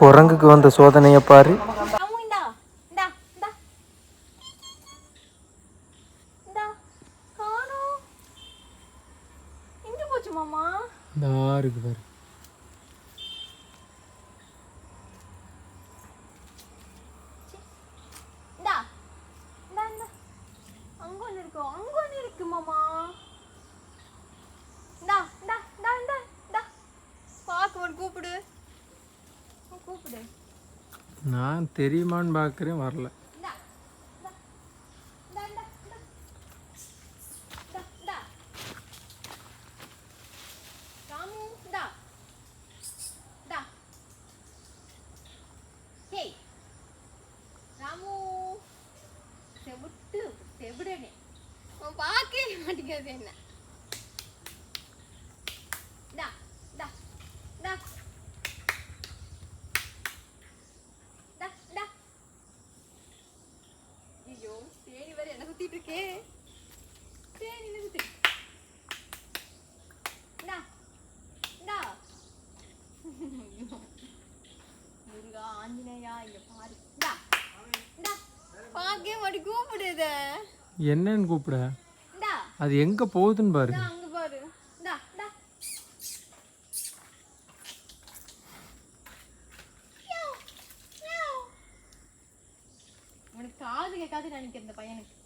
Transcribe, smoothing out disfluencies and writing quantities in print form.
குரங்குக்கு வந்த சோதனையை பாரு. இருக்கு பாரு. நான் தெரியுமான்னு பார்க்குறேன், வரல. என்னன்னு கூப்பிட? அது எங்க போகுதுன்னு பாரு. காது கேட்காது நினைக்கிறேன் இந்த பையனுக்கு.